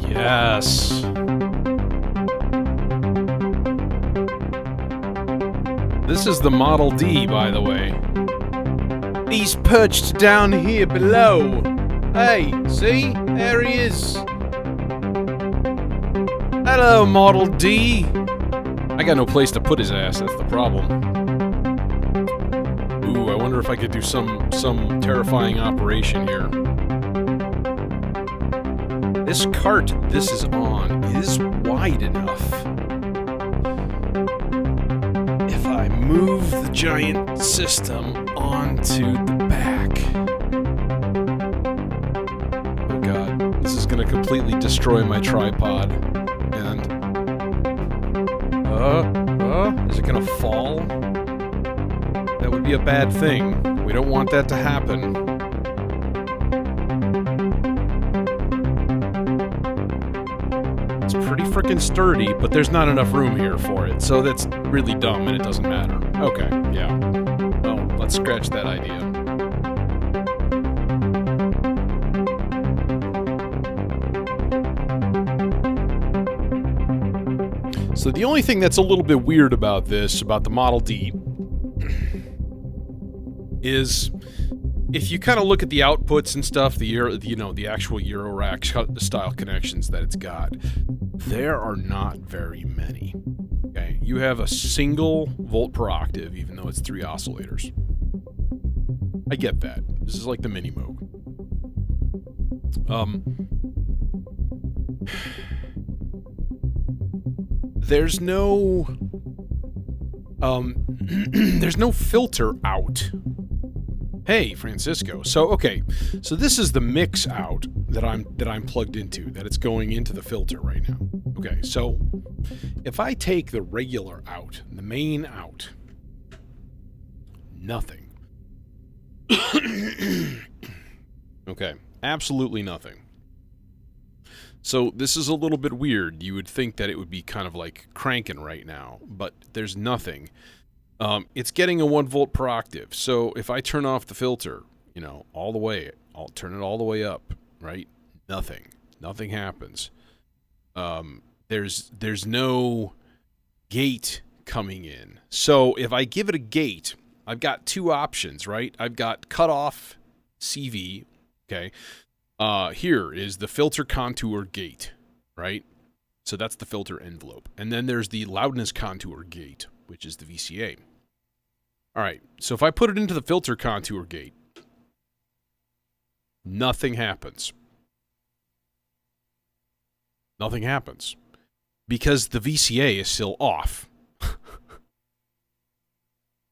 Yes. This is the Model D, by the way. He's perched down here below. Hey, see? There he is. Hello, Model D. I got no place to put his ass, that's the problem. Ooh, I wonder if I could do some terrifying operation here. This cart this is on is wide enough. If I move the giant system onto the back. Oh god, this is gonna completely destroy my tripod. And is it gonna fall? That would be a bad thing. We don't want that to happen. It's pretty freaking sturdy, but there's not enough room here for it, so that's really dumb and it doesn't matter. Okay, yeah. Well, let's scratch that idea. So the only thing that's a little bit weird about this, about the Model D, is if you kind of look at the outputs and stuff, the actual Eurorack style connections that it's got, there are not very many. Okay, you have a single volt per octave, even though it's 3 oscillators. I get that. This is like the Mini Moog. There's no there's no filter out. Hey, Francisco. So okay, so this is the mix out that I'm plugged into, that it's going into the filter right now. Okay, so if I take the regular out, the main out, nothing. Okay, absolutely nothing. So this is a little bit weird. You would think that it would be kind of like cranking right now, but there's nothing. It's getting a 1 volt per octave. So if I turn off the filter, all the way, I'll turn it all the way up, right? Nothing. Nothing happens. There's no gate coming in. So if I give it a gate, I've got 2 options, right? I've got cutoff CV, okay? Here is the filter contour gate, right? So that's the filter envelope. And then there's the loudness contour gate, which is the VCA. All right, so if I put it into the filter contour gate, nothing happens. Nothing happens. Because the VCA is still off.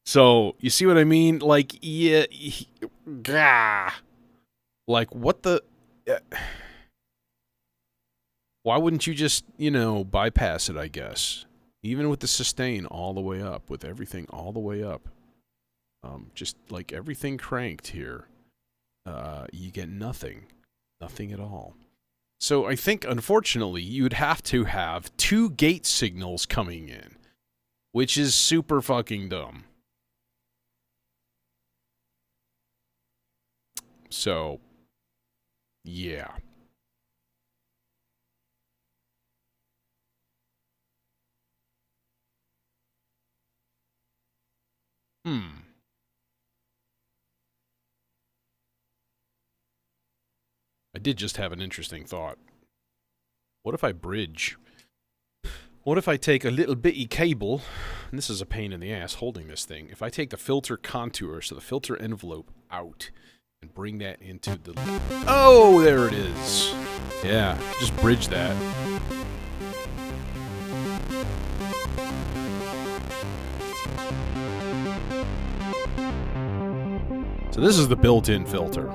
So, you see what I mean? Like, yeah, like, what the... Why wouldn't you just, bypass it, I guess? Even with the sustain all the way up, with everything all the way up. just like everything cranked here, you get nothing. Nothing at all. So I think, unfortunately, you would have to have 2 gate signals coming in, which is super fucking dumb. So, yeah. I did just have an interesting thought. What if I bridge? What if I take a little bitty cable, and this is a pain in the ass holding this thing, if I take the filter contour, so the filter envelope out, and bring that into the... Oh, there it is. Yeah, just bridge that. So this is the built-in filter.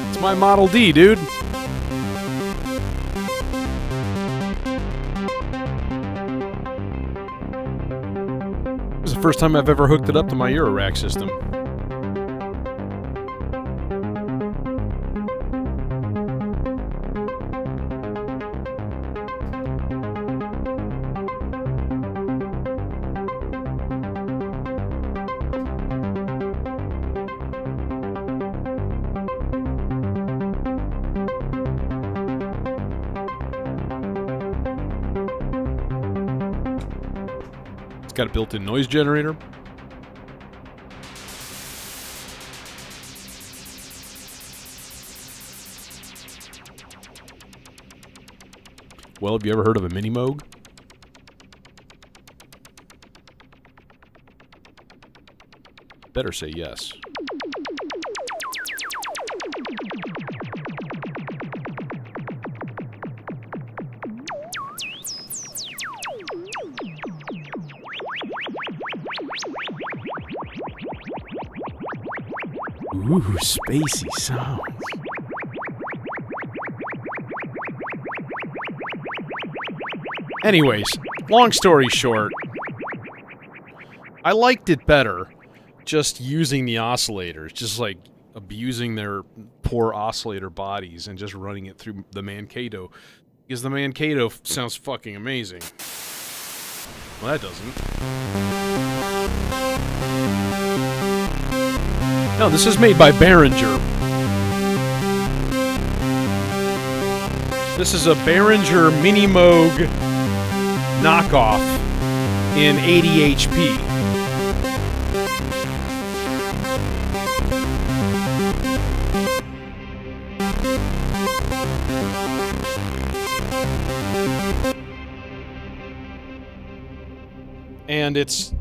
It's my Model D, dude. This is the first time I've ever hooked it up to my Eurorack system. Got a built-in noise generator. Well, have you ever heard of a mini Moog? Better say yes. Ooh, spacey sounds. Anyways, long story short, I liked it better just using the oscillators, just like abusing their poor oscillator bodies and just running it through the Mankato, because the Mankato sounds fucking amazing. Well, that doesn't. No, this is made by Behringer. This is a Behringer Mini Moog knockoff in 80 HP. And it's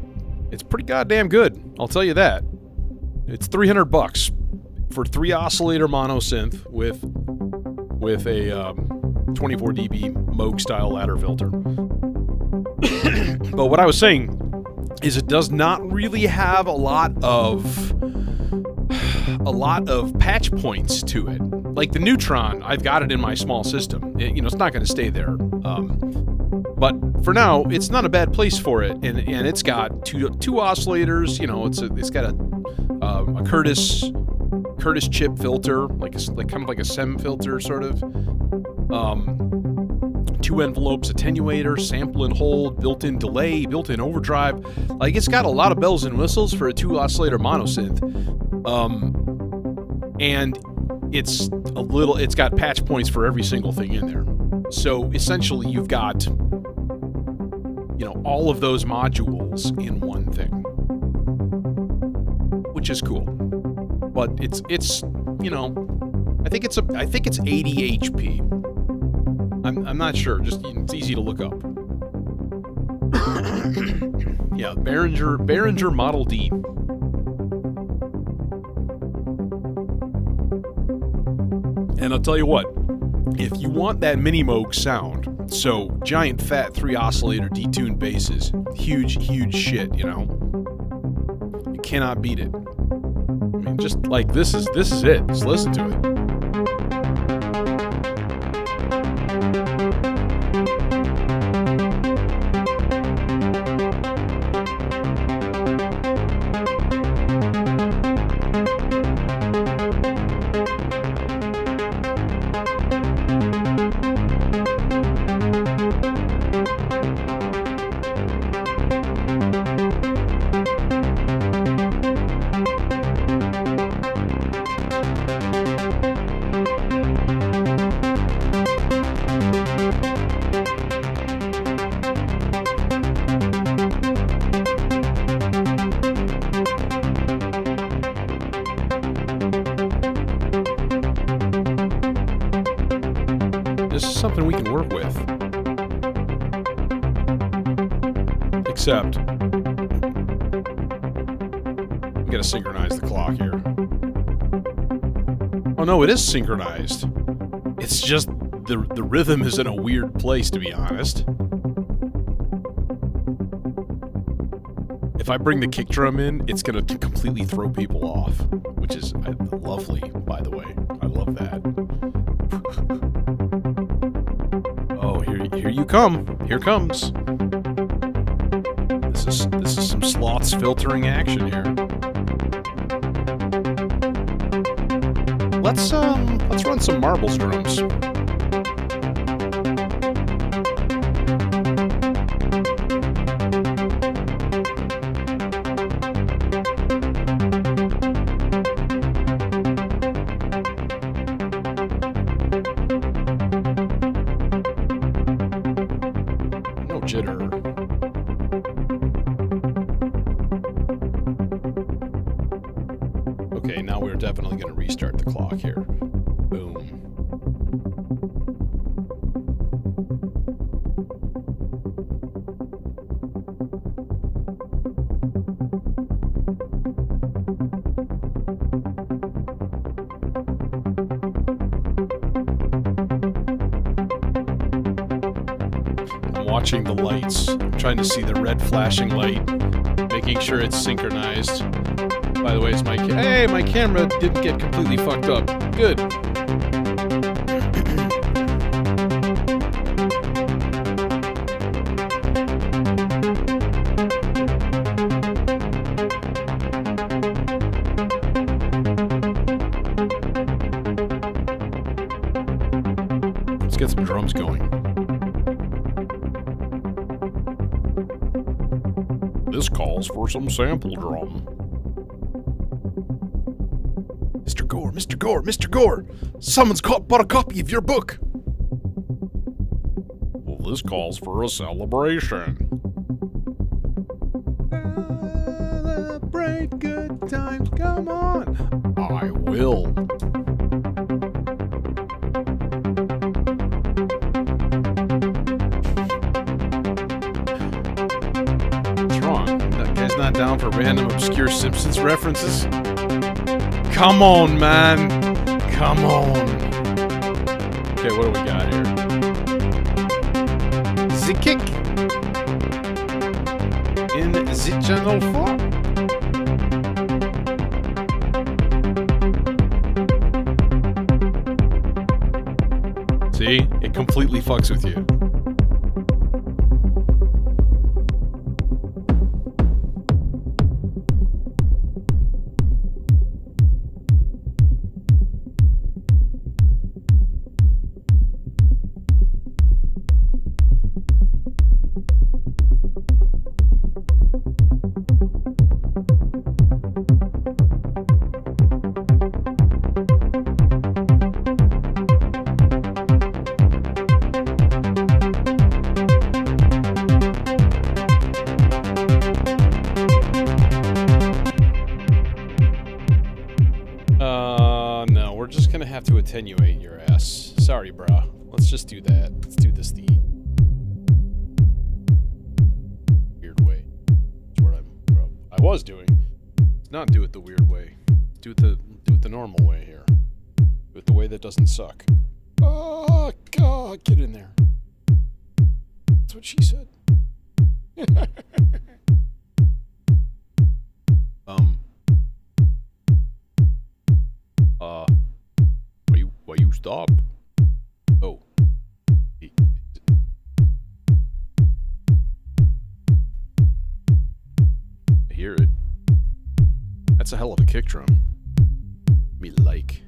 pretty goddamn good, I'll tell you that. It's $300 for 3 oscillator mono synth with a 24 dB Moog style ladder filter. But what I was saying is it does not really have a lot of patch points to it. Like the Neutron, I've got it in my small system. It's not going to stay there. But for now, it's not a bad place for it, and it's got two oscillators. It's got a Curtis chip filter, like kind of like a SEM filter, sort of. 2 envelopes, attenuator, sample and hold, built-in delay, built-in overdrive. Like, it's got a lot of bells and whistles for a 2 oscillator monosynth. And it's got patch points for every single thing in there. So essentially, you've got all of those modules in one thing, which is cool. But it's I think it's 80 HP. I'm not sure. Just it's easy to look up. Yeah, Behringer Model D. And I'll tell you what, if you want that mini Moog sound, so giant fat 3 oscillator detuned basses, huge shit, you know? You cannot beat it. I mean, just like this is it. Just listen to it. This is something we can work with. Except, we gotta synchronize the clock here. Oh no, it is synchronized. It's just the rhythm is in a weird place, to be honest. If I bring the kick drum in, it's gonna completely throw people off, which is lovely, by the way. I love that. Oh, here you come. Here comes. This is some sloths filtering action here. Let's run some marbles drums. No jitter. Okay, now we're definitely going to restart the clock here. Boom. I'm watching the lights. I'm trying to see the red flashing light, making sure it's synchronized. By the way, it's my hey, my camera didn't get completely fucked up. Good. Let's get some drums going. This calls for some sample drum. Mr. Gore, Mr. Gore, Mr. Gore! Someone's bought a copy of your book! Well, this calls for a celebration. Celebrate good times, come on! I will. What's wrong? That guy's not down for random obscure Simpsons references? Come on, man. Come on. Okay, what do we got here? The kick. In the channel 4. See? It completely fucks with you. No, we're just gonna have to attenuate your ass. Sorry, brah. Let's just do that. Let's do this the weird way. That's what I was doing. Let's not do it the weird way. Let's do it the normal way here. With the way that doesn't suck. Oh, God, get in there. That's what she said. Why you stop? Oh. I hear it. That's a hell of a kick drum. Me like.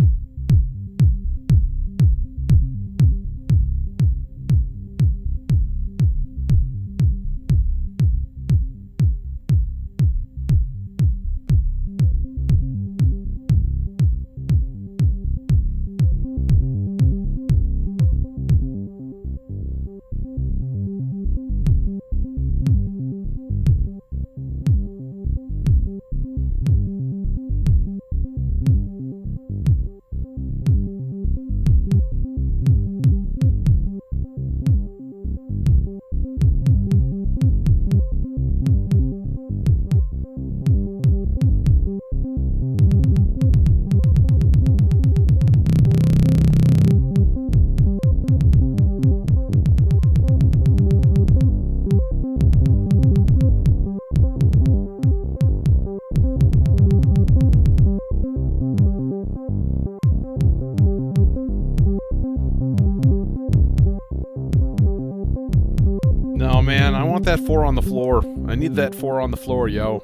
No, man, I want that 4 on the floor. I need that 4 on the floor, yo.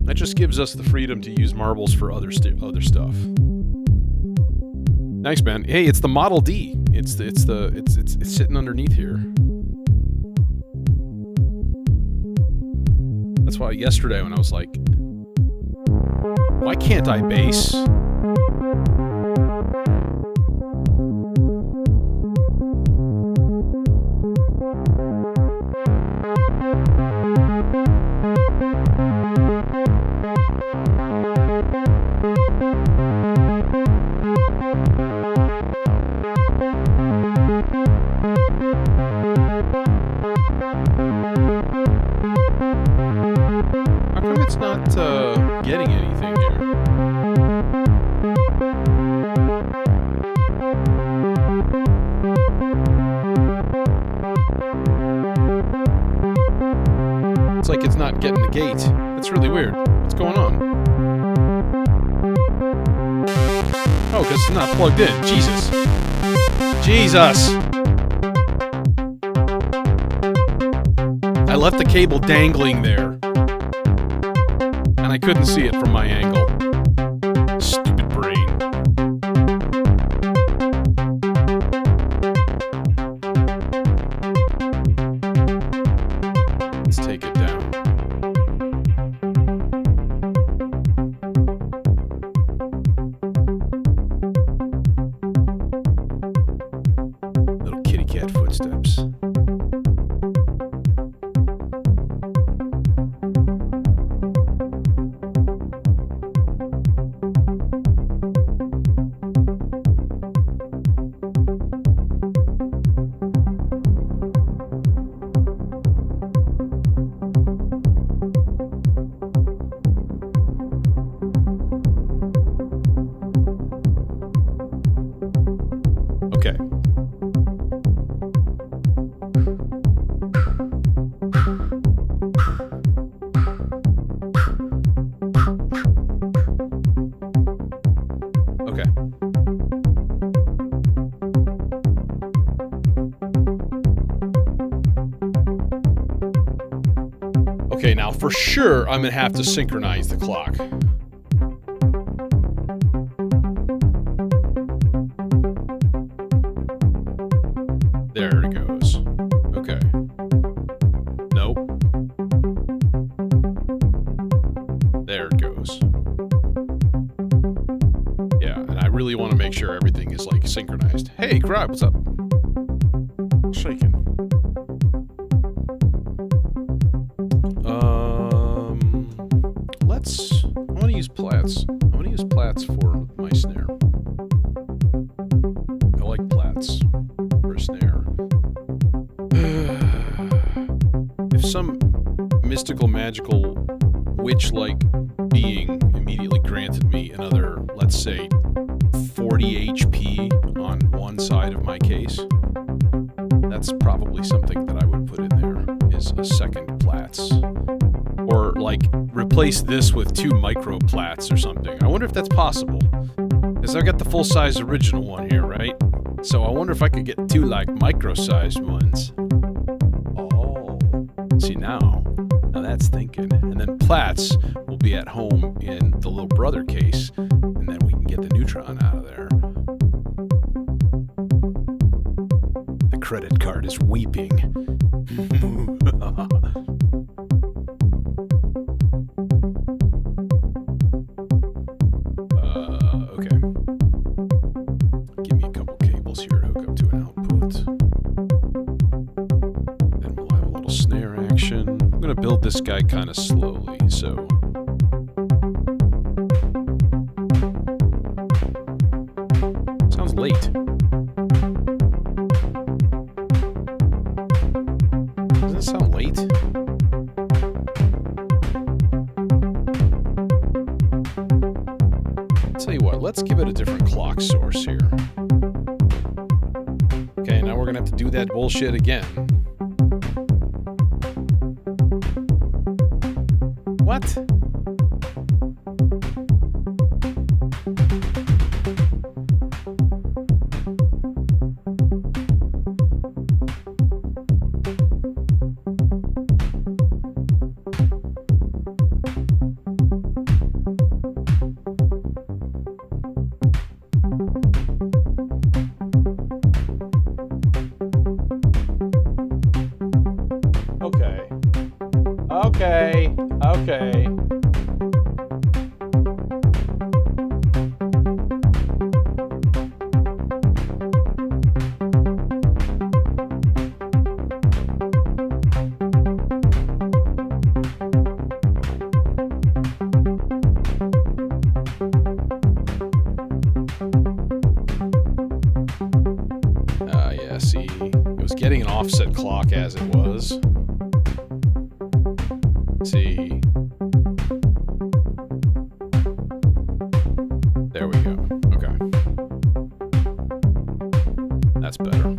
That just gives us the freedom to use marbles for other stuff. Nice, man. Hey, it's the Model D. It's sitting underneath here. That's why yesterday when I was like, why can't I bass? It's not getting anything here. It's like it's not getting the gate. It's really weird. What's going on? Oh, because it's not plugged in. Jesus. Jesus. I left the cable dangling there. And I couldn't see it from my angle. Stupid brain. Let's take it down. Little kitty cat footsteps. Okay. Okay. Okay, now for sure I'm gonna have to synchronize the clock. There it goes. Okay. Nope. There it goes. Yeah, and I really want to make sure everything is like synchronized. Hey, crap, what's up? Shaking. I want to use plats. I want to use plats for my snare. I like plats for a snare. If some mystical, magical, witch-like being immediately granted me another, let's say, 40 HP on one side of my case, that's probably something that I would put in there, is a second Platts. Or, like, replace this with 2 micro Platts or something. I wonder if that's possible. Because I've got the full-size original one here, right? So I wonder if I could get 2, like, micro-sized ones. Oh. See, now that's thinking. And then Platts will be at home in the little brother case, and then we can get the neutron out of there. The credit card is weeping. Okay. Give me a couple cables here to hook up to an output. Then we'll have a little snare action. I'm going to build this guy kind of slowly, so... Sounds late. Doesn't it sound late? Tell you what, let's give it a different clock source here. Okay, now we're going to have to do that bullshit again. What? Okay. Yeah, see, it was getting an offset clock as it was. See. There we go. Okay. That's better.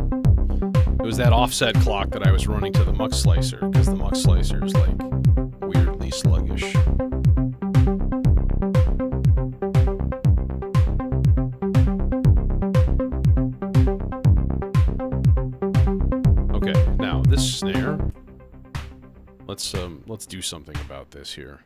It was that offset clock that I was running to the muck slicer, because the muck slicer is like weirdly sluggish. Okay, now this snare. Let's do something about this here.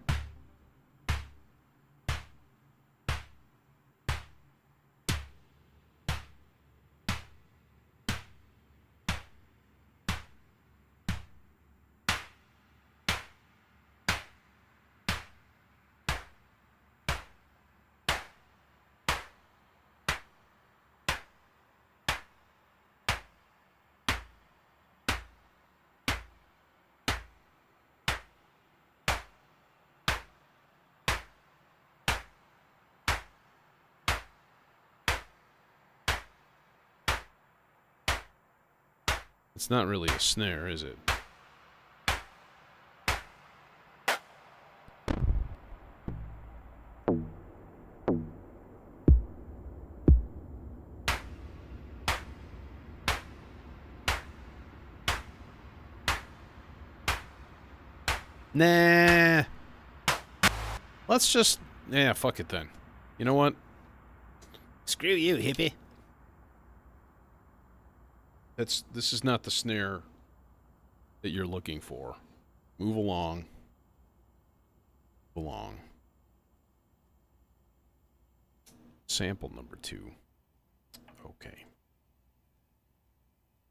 It's not really a snare, is it? Nah. Let's just... Yeah, fuck it then. You know what? Screw you, hippie. This is not the snare that you're looking for. Move along. Move along. Sample number 2. Okay.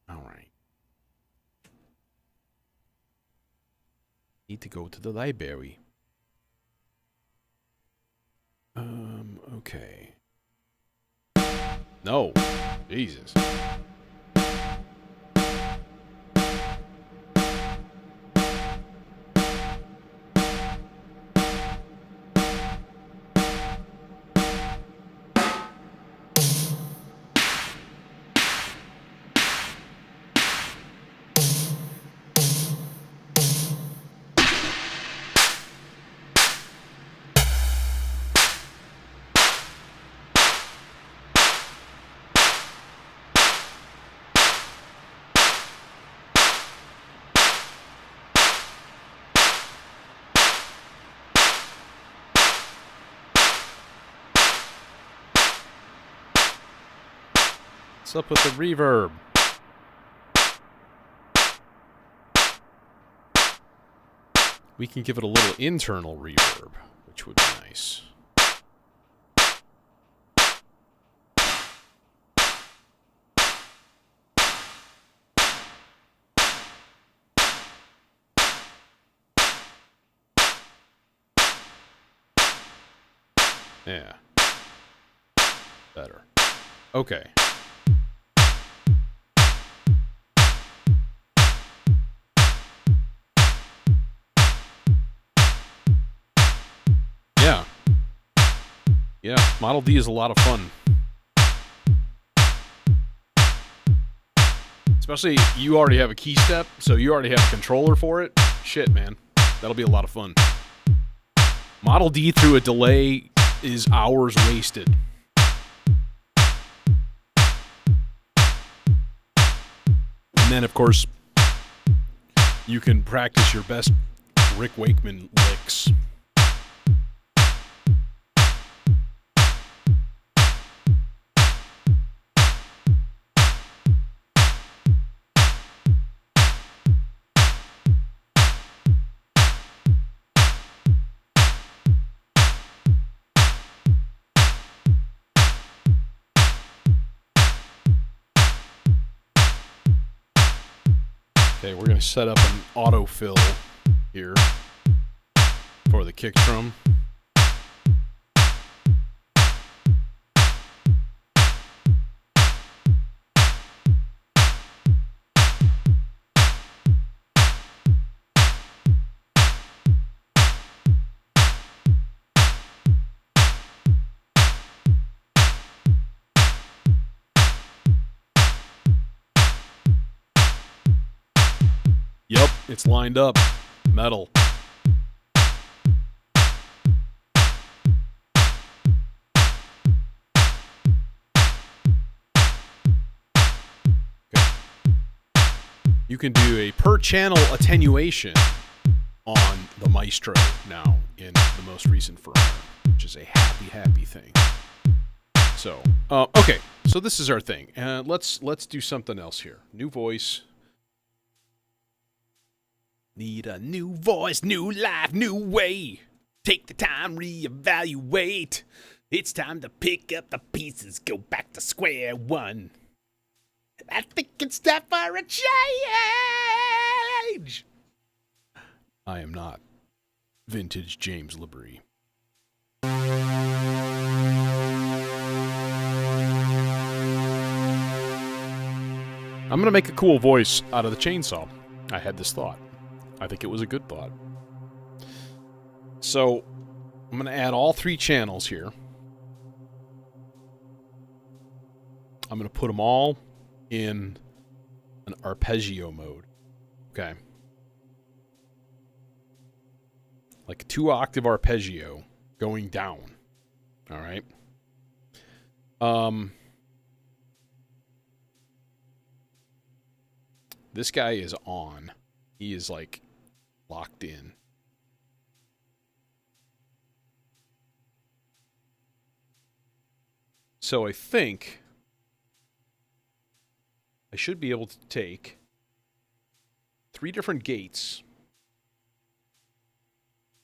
All right. Need to go to the library. Okay. No. Jesus. What's up with the reverb? We can give it a little internal reverb, which would be nice. Yeah. Better. Okay. Yeah. Yeah, Model D is a lot of fun. Especially, you already have a key step, so you already have a controller for it. Shit, man. That'll be a lot of fun. Model D through a delay is hours wasted. And then, of course, you can practice your best Rick Wakeman licks. Okay, we're going to set up an autofill here for the kick drum. Yep, it's lined up. Metal. Okay. You can do a per channel attenuation on the maertseR now in the most recent firmware, which is a happy thing. So, okay, so this is our thing. Let's do something else here. New voice. Need a new voice, new life, new way. Take the time, reevaluate. It's time to pick up the pieces, go back to square one. I think it's time for a change. I am not vintage James LeBrie. I'm going to make a cool voice out of the chainsaw. I had this thought. I think it was a good thought. So, I'm going to add all 3 channels here. I'm going to put them all in an arpeggio mode. Okay. Like a 2-octave arpeggio going down. All right. This guy is on. He is like locked in. So I think I should be able to take 3 different gates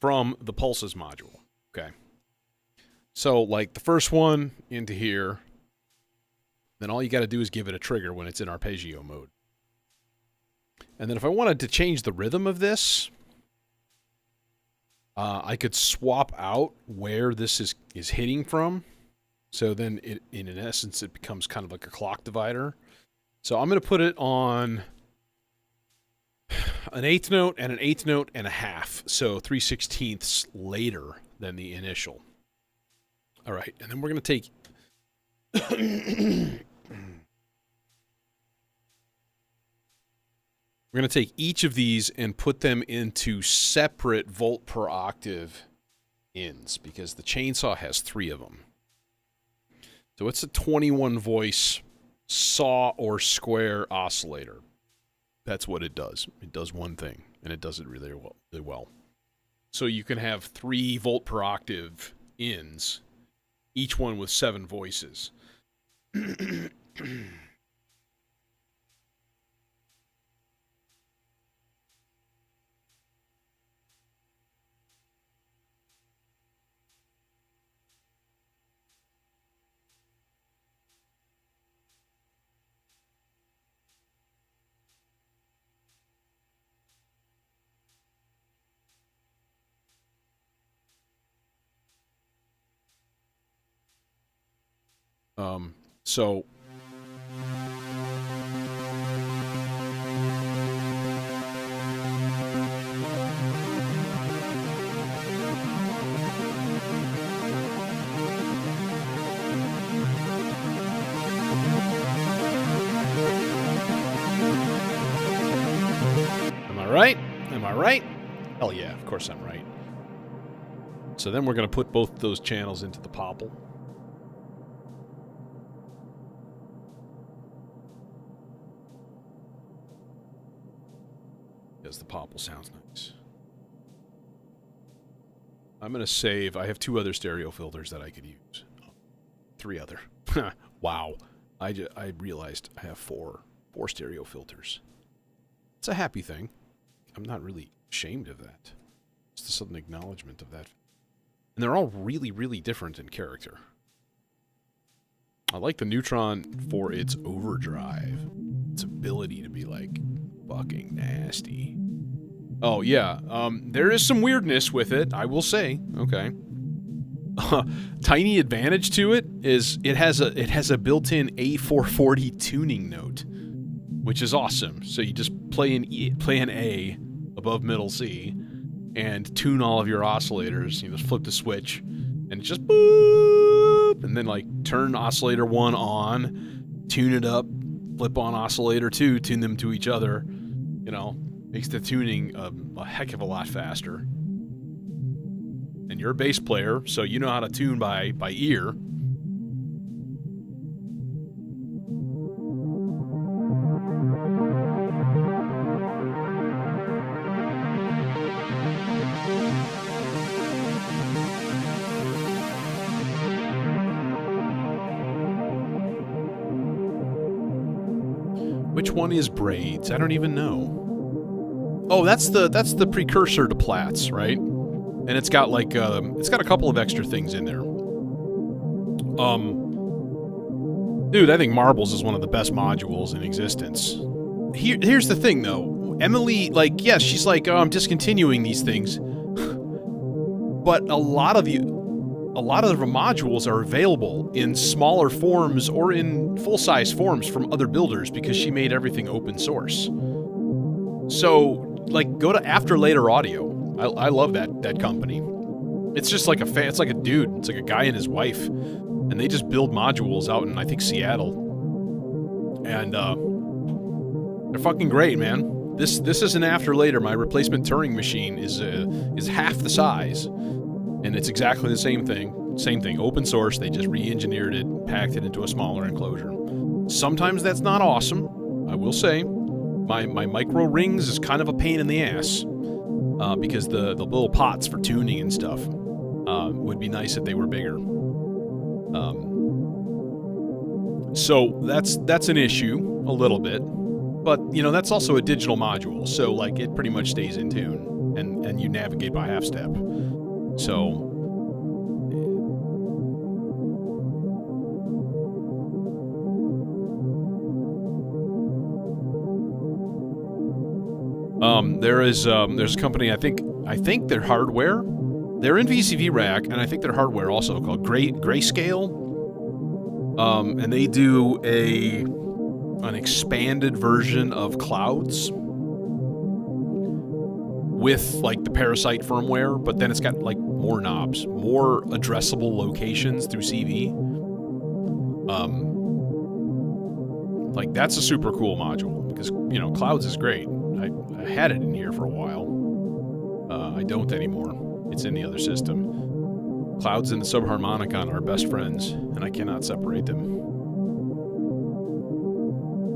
from the pulses module. Okay. So like the first one into here, then all you got to do is give it a trigger when it's in arpeggio mode. And then if I wanted to change the rhythm of this, I could swap out where this is hitting from. So then, in essence, it becomes kind of like a clock divider. So I'm going to put it on an 8th note and an 8th note and a half. So 3/16ths later than the initial. All right. And then we're going to take... We're going to take each of these and put them into separate volt per octave ins because the chainsaw has 3 of them. So it's a 21 voice saw or square oscillator. That's what it does. It does one thing, and it does it really well. So you can have 3 volt per octave ins, each one with 7 voices. So am I right? Am I right? Hell yeah, of course I'm right. So then we're going to put both those channels into the popple. Because the popple sounds nice. I'm going to save. I have 2 other stereo filters that I could use. 3 other. Wow. I realized I have 4 stereo filters. It's a happy thing. I'm not really ashamed of that. It's just an acknowledgement of that. And they're all really, really different in character. I like the Neutron for its overdrive. Its ability to be, like, fucking nasty. Oh, yeah. There is some weirdness with it, I will say. Okay. Tiny advantage to it is it has a built-in A440 tuning note, which is awesome. So you just play an A above middle C and tune all of your oscillators. You just flip the switch and it just boop, and then like turn oscillator 1 on, tune it up, flip on oscillator 2, tune them to each other. You know, makes the tuning a heck of a lot faster. And you're a bass player, so you know how to tune by ear. Which one is braids? I don't even know. Oh, that's the precursor to plaits, right? And it's got like it's got a couple of extra things in there. Dude, I think Marbles is one of the best modules in existence. Here's the thing though. Emily, like, yes, she's like, oh, I'm discontinuing these things. But a lot of the modules are available in smaller forms or in full-size forms from other builders because she made everything open source. So, like, go to After Later Audio. I love that company. It's just like it's like a dude. It's like a guy and his wife, and they just build modules out in, I think, Seattle. And they're fucking great, man. This is an After Later. My replacement Turing machine is half the size, and it's exactly the same thing. Same thing, open source. They just re-engineered it, packed it into a smaller enclosure. Sometimes that's not awesome, I will say. My micro rings is kind of a pain in the ass. Because the little pots for tuning and stuff would be nice if they were bigger. So that's an issue a little bit, but you know that's also a digital module, so like it pretty much stays in tune, and you navigate by half step. So there's a company, I think their hardware, they're in VCV Rack, and I think their hardware also called Grayscale, and they do an expanded version of Clouds with like the Parasite firmware, but then it's got like more knobs, more addressable locations through CV. Like that's a super cool module because, you know, Clouds is great. I had it in here for a while. I don't anymore. It's in the other system. Clouds and the subharmonicon are best friends, and I cannot separate them.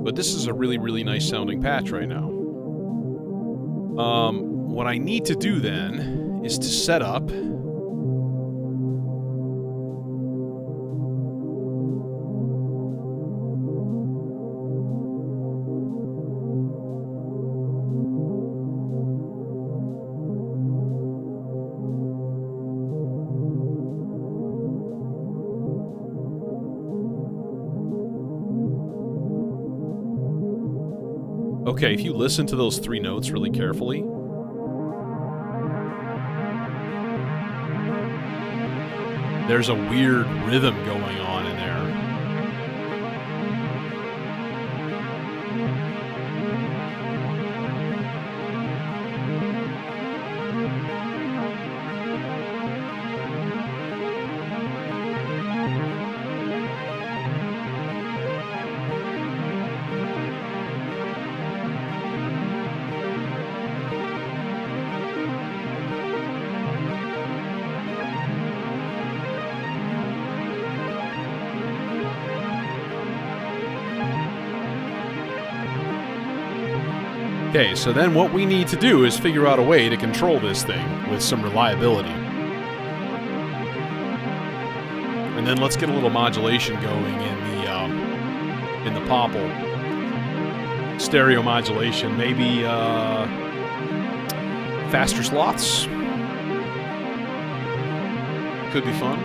But this is a really, really nice sounding patch right now. What I need to do then is to set up okay, if you listen to those 3 notes really carefully, there's a weird rhythm going on in there. Okay, so then what we need to do is figure out a way to control this thing with some reliability. And then let's get a little modulation going in the popple. Stereo modulation, maybe faster slots. Could be fun.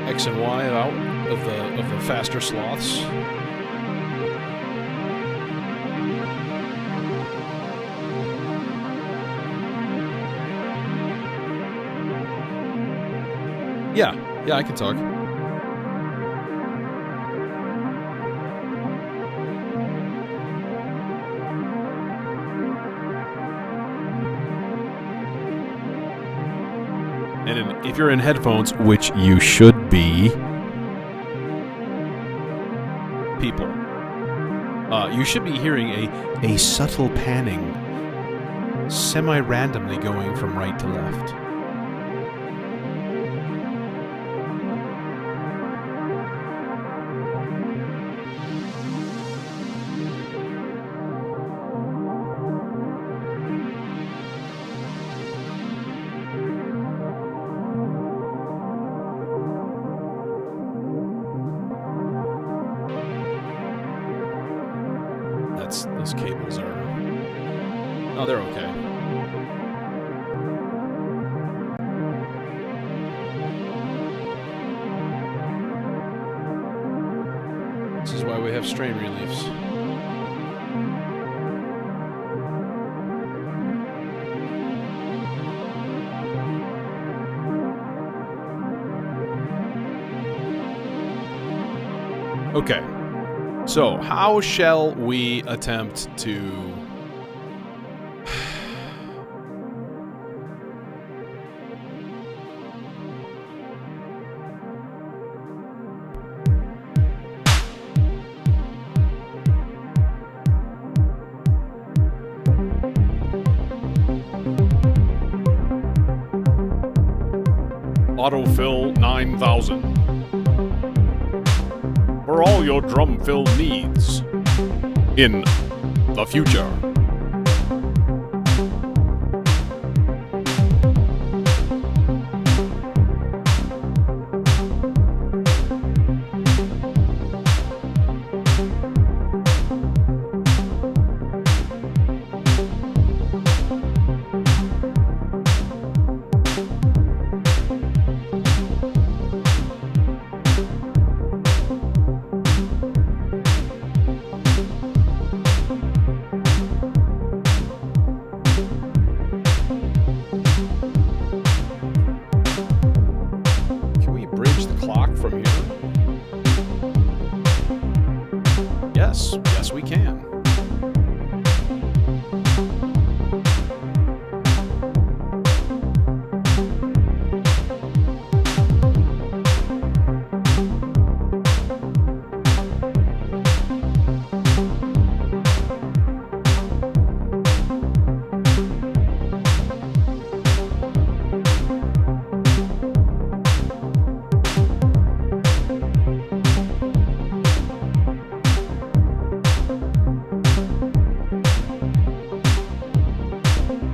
X and Y out of the faster sloths. Yeah, I can talk. And if you're in headphones, which you should be, people, you should be hearing a subtle panning, semi-randomly going from right to left. Those cables are... Oh, they're okay. This is why we have strain reliefs. Okay. So, how shall we attempt to... Autofill 9000. For all your drum fill needs in the future. Yes, we can.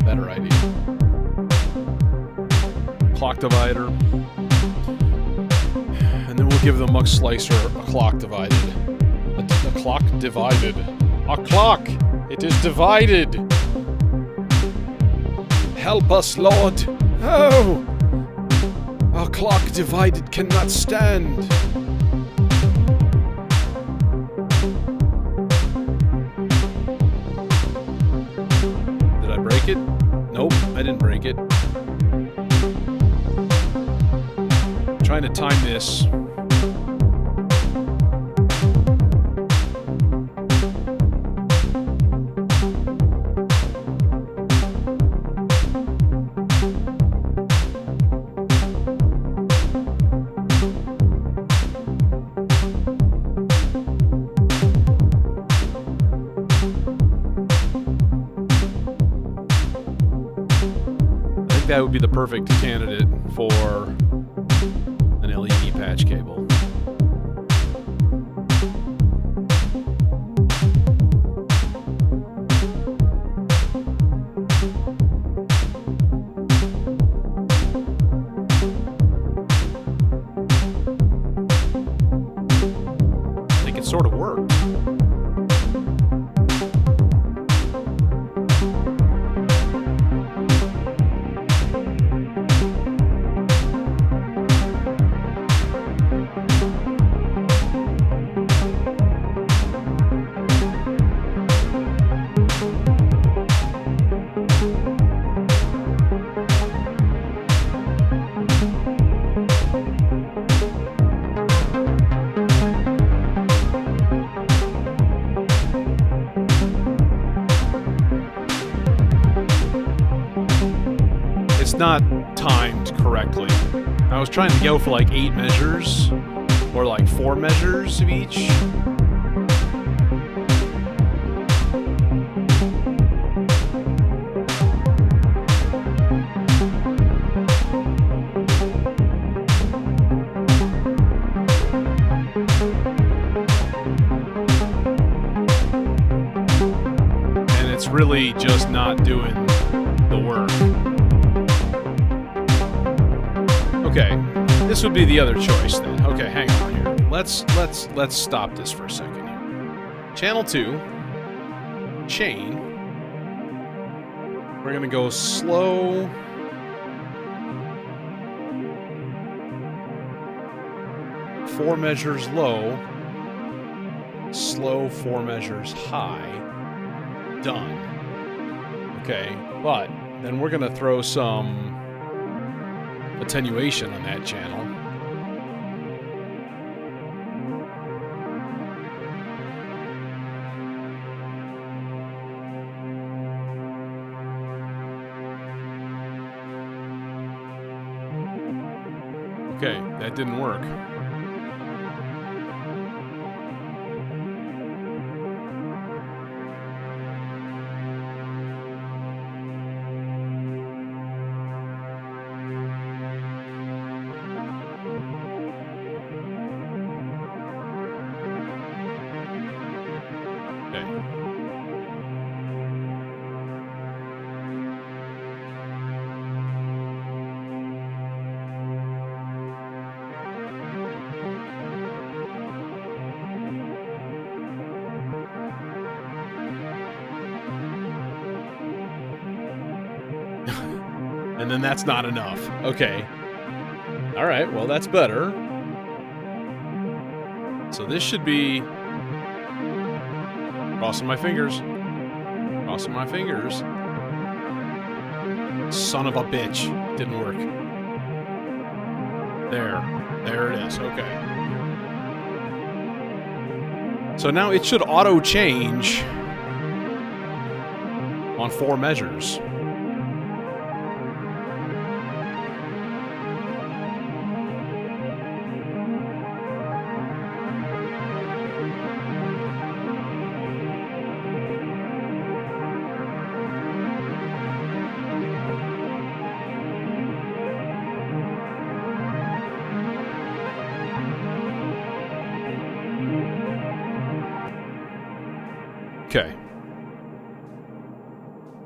Better idea. Clock divider. And then we'll give the muck slicer a clock divided. A clock divided. A clock! It is divided! Help us, Lord! Oh! Our clock divided cannot stand! Did I break it? Nope, I didn't break it. I'm trying to time this. guy would be the perfect candidate for an LED patch cable. I think it sort of worked. Not timed correctly. I was trying to go for like 8 measures or like 4 measures of each. And it's really just not doing the work. Okay, this would be the other choice then. Okay, hang on here. Let's stop this for a second here. Channel 2, chain. We're gonna go slow. Four measures low. Slow 4 measures high. Done. Okay, but then we're gonna throw some attenuation on that channel. Okay, that didn't work. And then that's not enough. Okay. All right, well, that's better. So this should be... Crossing my fingers. Crossing my fingers. Son of a bitch. Didn't work. There it is. Okay. So now it should auto-change on 4 measures. Okay.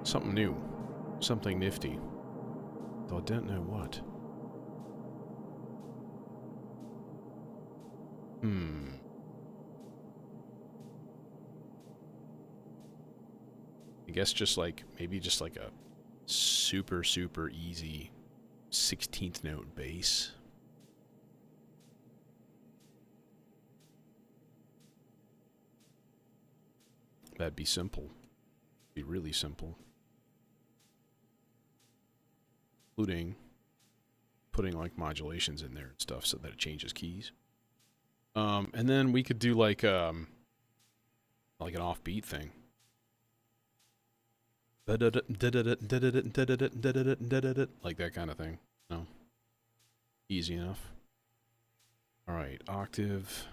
Something new. Something nifty. Though I don't know what. I guess just like, maybe just like a super, super easy 16th note bass. That'd be simple. Be really simple. Including putting like modulations in there and stuff so that it changes keys. And then we could do like an offbeat thing. Like that kind of thing. No. Easy enough. Alright, octave.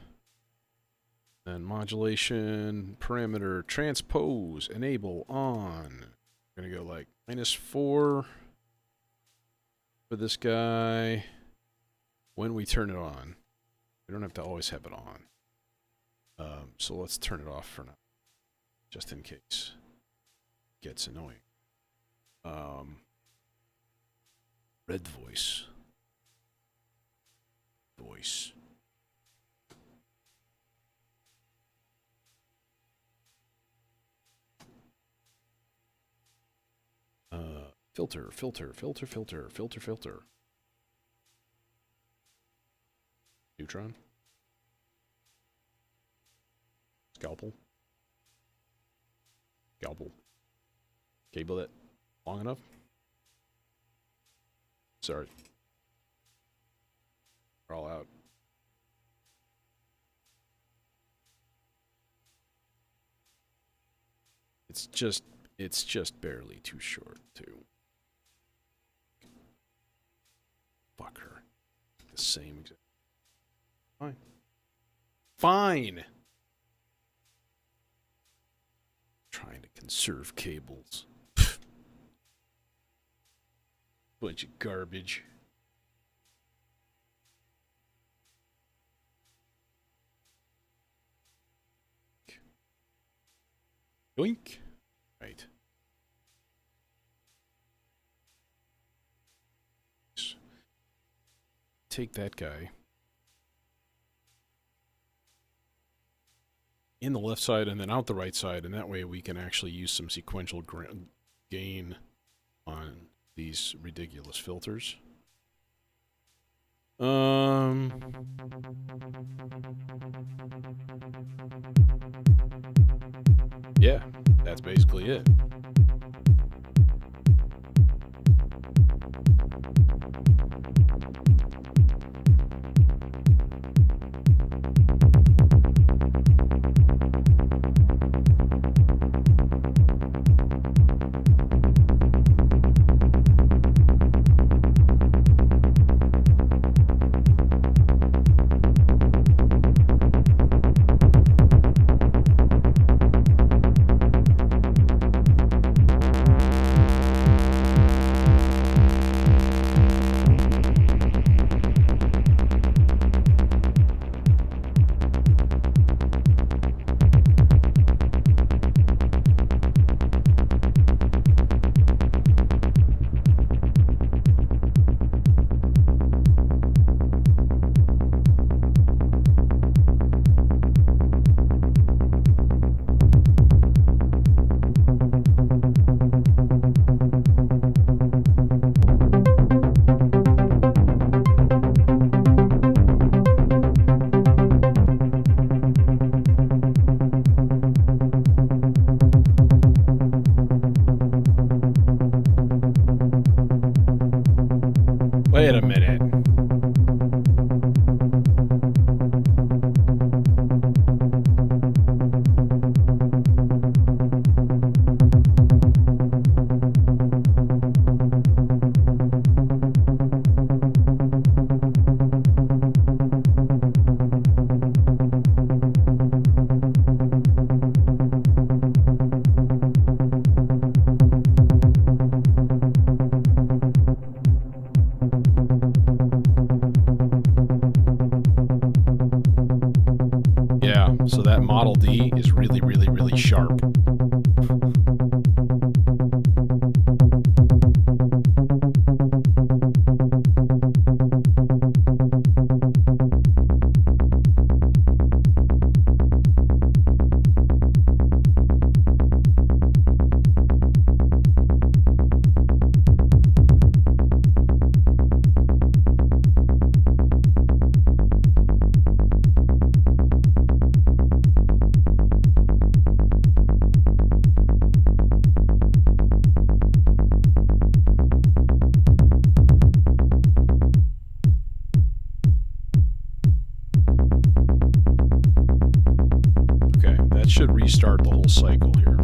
Then modulation, parameter, transpose, enable, on. We're gonna go like -4. for this guy when we turn it on. We don't have to always have it on. So let's turn it off for now, just in case it gets annoying. Red voice. Voice. Filter, filter, filter, filter, filter, filter. Neutron. Scalpel. Scalpel. Cable it long enough. Sorry. We're all out. It's just barely too short, too. Fuck her. The same exact. Fine. Fine! Trying to conserve cables. Bunch of garbage. Yoink. Right. Take that guy in the left side and then out the right side, and that way we can actually use some sequential gain on these ridiculous filters. Yeah, that's basically it. Wait a minute. So that Model D is really, really, really sharp. Should restart the whole cycle here.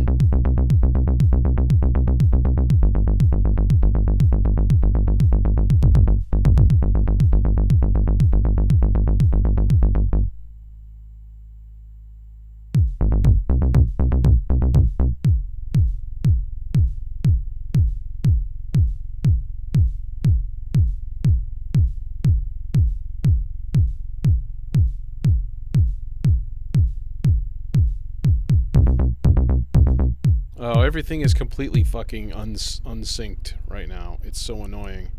Oh, everything is completely fucking unsynced right now. It's so annoying.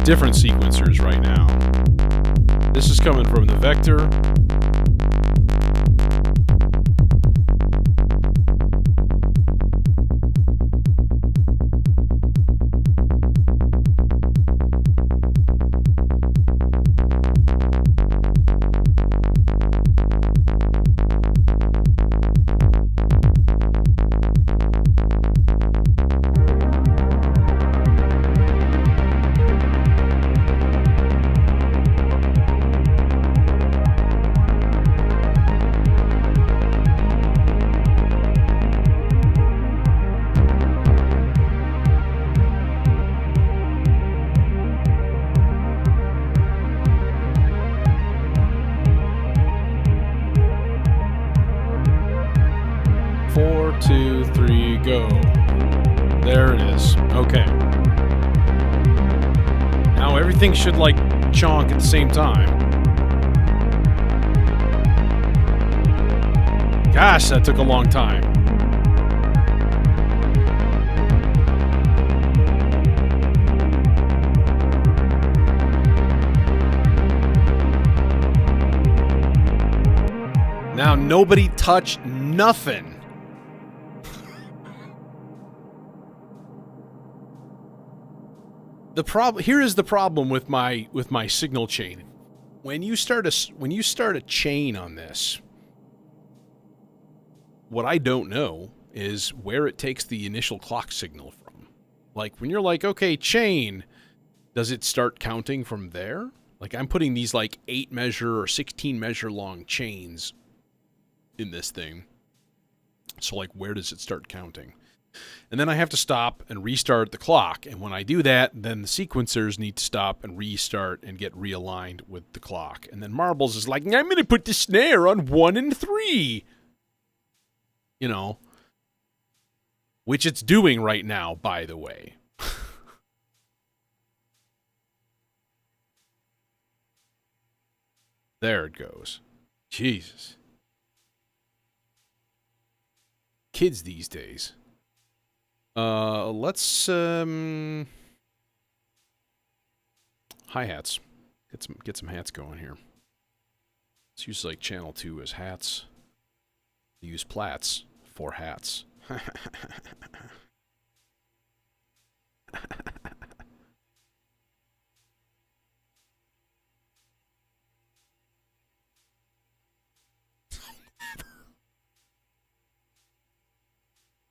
Different sequencers right now. This is coming from the vector. Go. There it is. Okay. Now everything should like chonk at the same time. Gosh, that took a long time. Now nobody touched nothing. Here is the problem with my signal chain. When you start a chain on this, what I don't know is where it takes the initial clock signal from. Like when you're like, okay, chain, does it start counting from there? Like I'm putting these like 8 measure or 16 measure long chains in this thing. So like where does it start counting? And then I have to stop and restart the clock. And when I do that, then the sequencers need to stop and restart and get realigned with the clock. And then Marbles is like, I'm going to put the snare on 1 and 3. You know. Which it's doing right now, by the way. There it goes. Jesus. Kids these days. Let's hi-hats. Get some hats going here. Let's use like channel 2 as hats. Use plats for hats.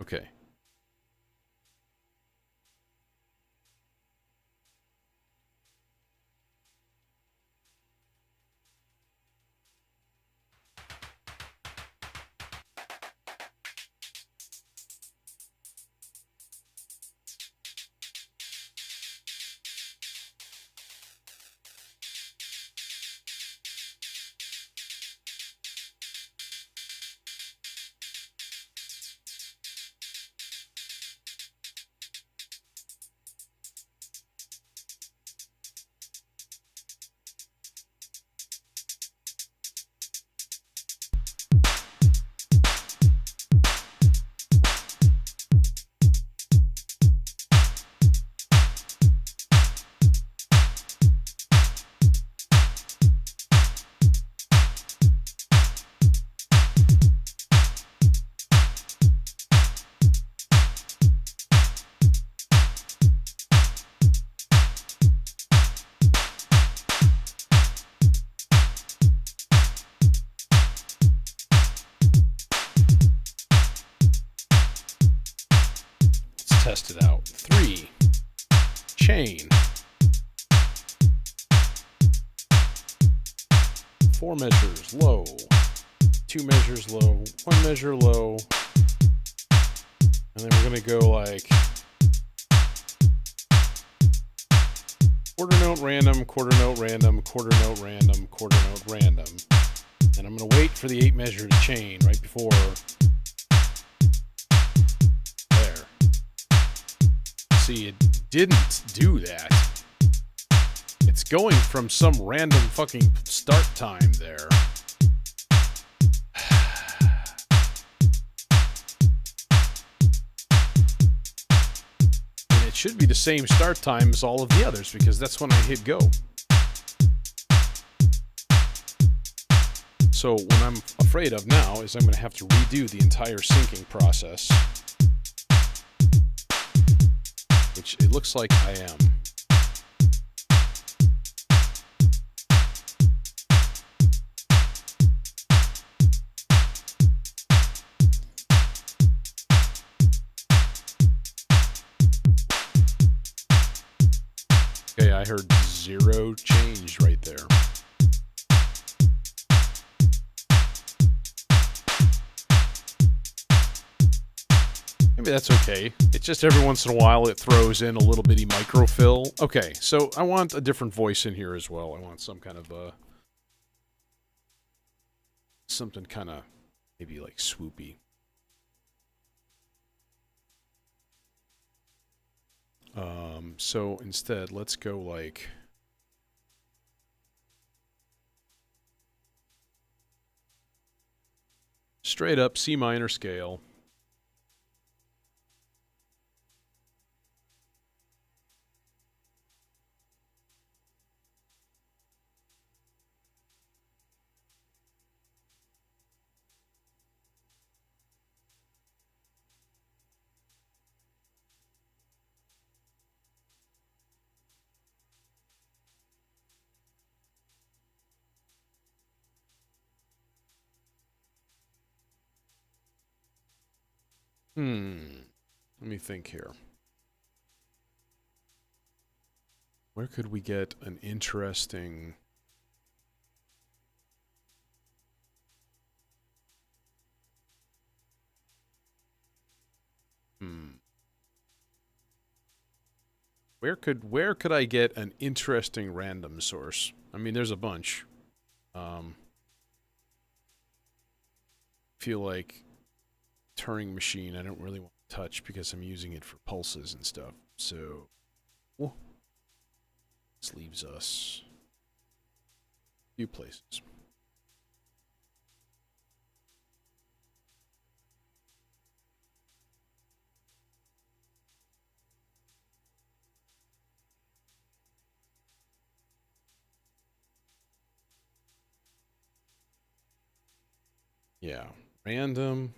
Okay. test it out. 3. Chain. 4 measures low. 2 measures low. 1 measure low. And then we're going to go like quarter note random, quarter note random, quarter note random, quarter note random. And I'm going to wait for the 8 measure to chain right before there. See, it didn't do that. It's going from some random fucking start time there. And it should be the same start time as all of the others because that's when I hit go. So what I'm afraid of now is I'm going to have to redo the entire syncing process. Which it looks like I am. Okay, I heard 0 change right there. Maybe that's okay. It's just every once in a while it throws in a little bitty microfill. Okay, so I want a different voice in here as well. I want some kind of something kind of maybe like swoopy. So instead, let's go like straight up C minor scale. Let me think here. Where could we get an interesting... Where could I get an interesting random source? I mean, there's a bunch. Feel like Turing machine I don't really want to touch because I'm using it for pulses and stuff. So this leaves us a few places. Yeah, random,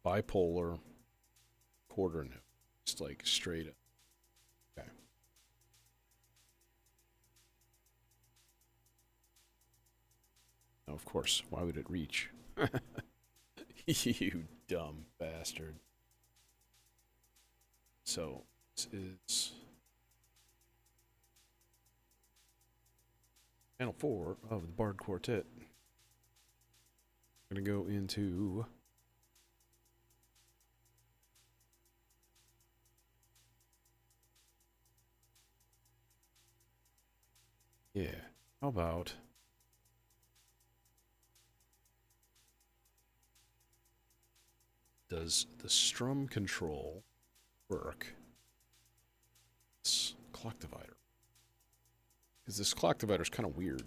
bipolar, quarter note, just like straight up. Okay. Now, of course, why would it reach? You dumb bastard. So, this is channel 4 of the Bard Quartet. I'm going to go into how about does the strum control work? This clock divider. Because this clock divider is kind of weird.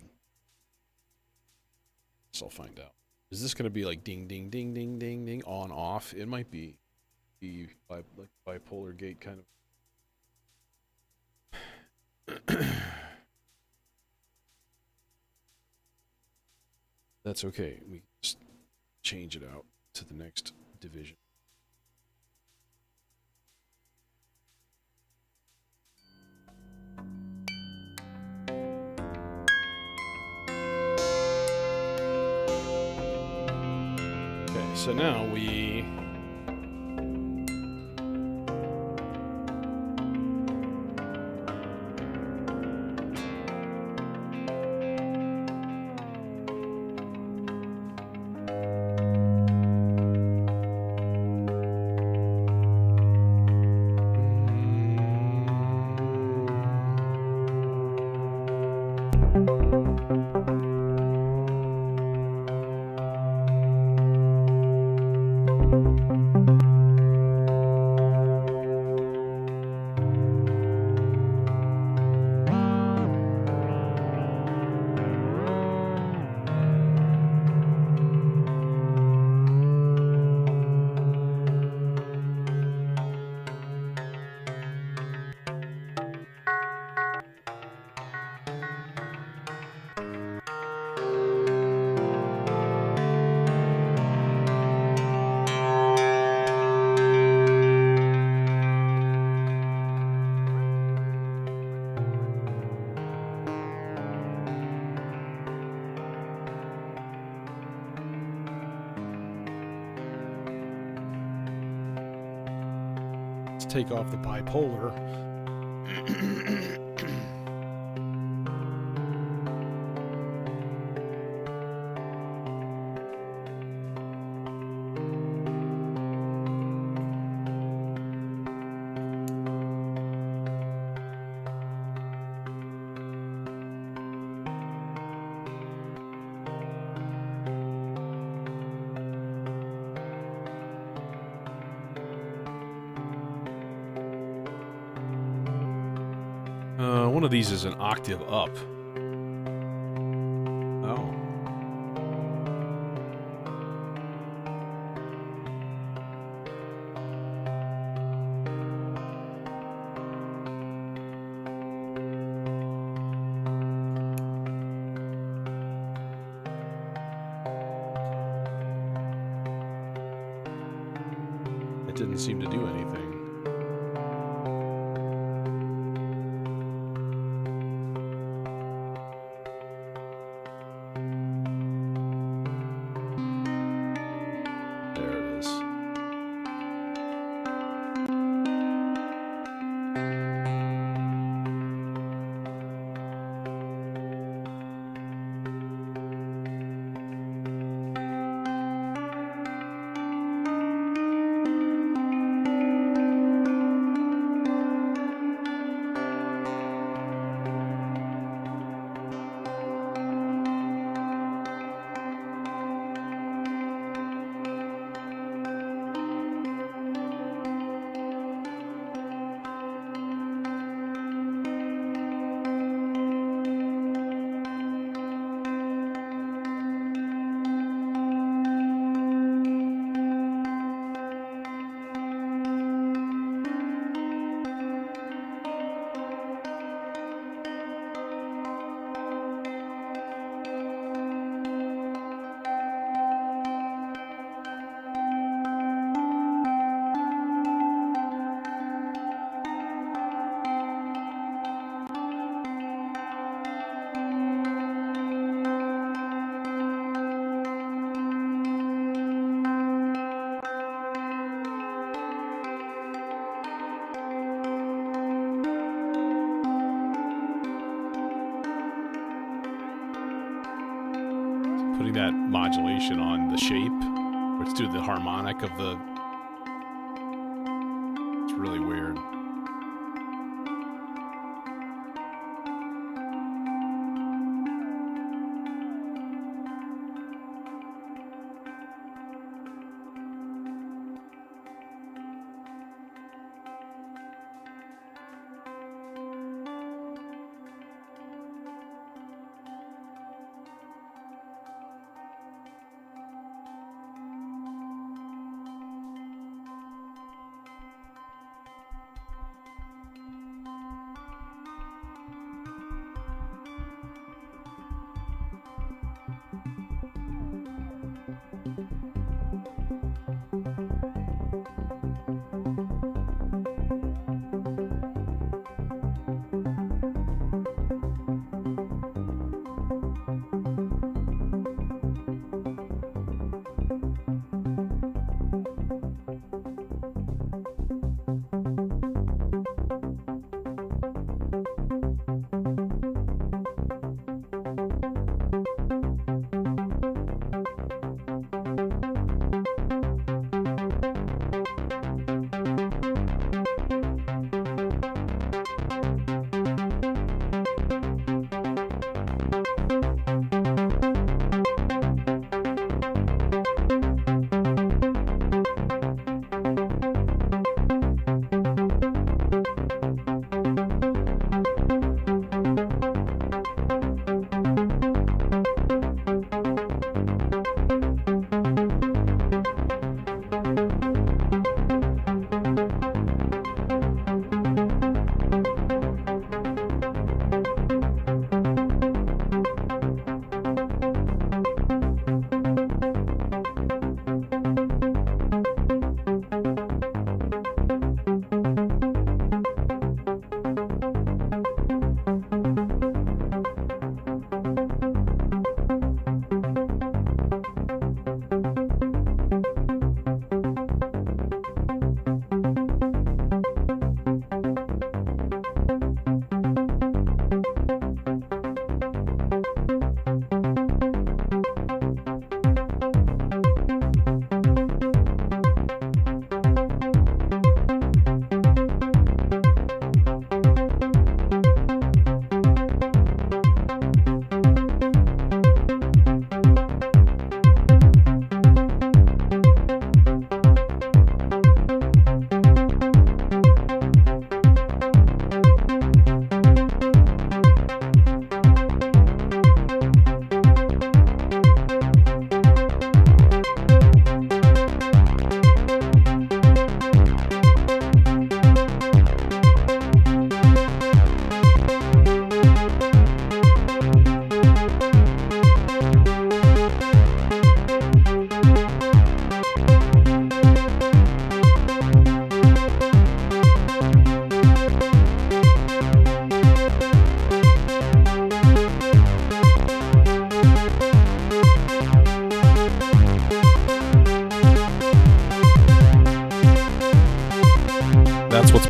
So I'll find out. Is this going to be like ding, ding, ding, ding, ding, ding, on, off? It might be like bipolar gate kind of. That's okay. We just change it out to the next division. Okay, so now we take off the bipolar. One of these is an octave up. Oh. It didn't seem to do anything. Putting that modulation on the shape, let's do the harmonic of the... It's really weird.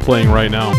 playing right now.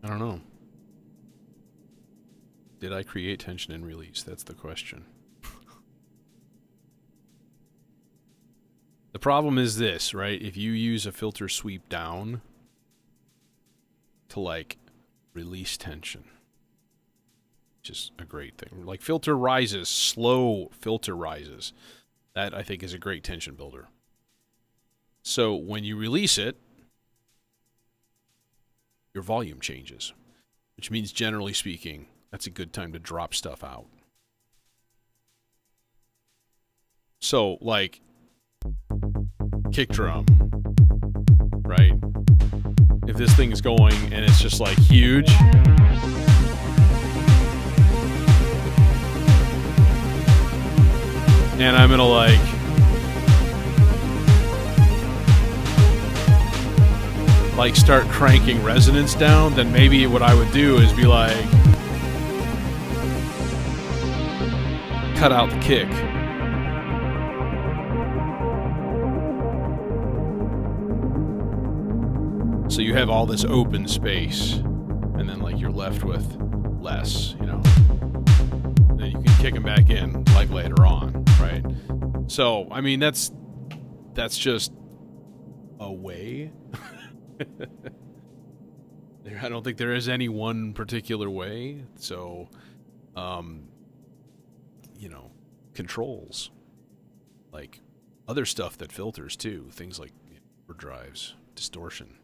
I don't know. Did I create tension and release? That's the question. The problem is this, right? If you use a filter sweep down to like release tension, which is a great thing. Like filter rises, slow filter rises. That I think is a great tension builder. So when you release it, your volume changes, which means generally speaking, that's a good time to drop stuff out. So like kick drum, right? If this thing is going and it's just like huge, and I'm gonna like start cranking resonance down, then maybe what I would do is be like, cut out the kick. So you have all this open space, and then like you're left with less, you know. Then you can kick them back in like later on, right? So I mean that's just a way. I don't think there is any one particular way. So, you know, controls like other stuff that filters too, things like overdrives, distortion,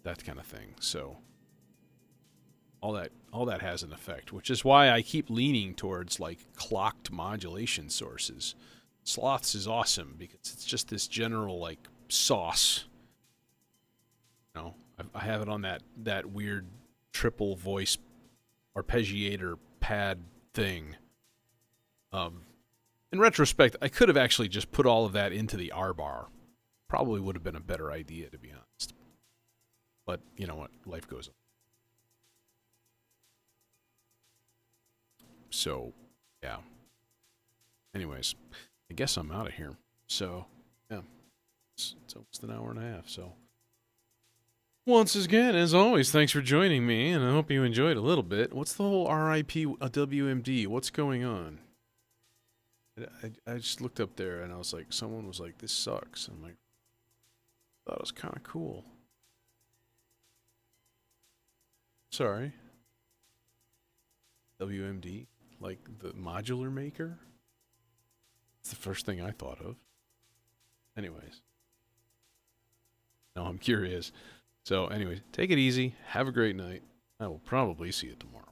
that kind of thing. So all that has an effect, which is why I keep leaning towards like clocked modulation sources. Sloths is awesome because it's just this general like sauce. You know, I have it on that weird triple voice arpeggiator pad thing. In retrospect, I could have actually just put all of that into the R bar. Probably would have been a better idea, to be honest. But you know what? Life goes on. So, yeah. Anyways, I guess I'm out of here. So, yeah. It's almost an hour and a half, so. Once again, as always, thanks for joining me, and I hope you enjoyed a little bit. What's the whole RIP WMD? What's going on? I just looked up there, and I was like, someone was like, this sucks. I'm like, I thought it was kind of cool. Sorry. WMD? Like the modular maker? It's the first thing I thought of. Anyways. No, I'm curious. So, anyways, take it easy. Have a great night. I will probably see you tomorrow.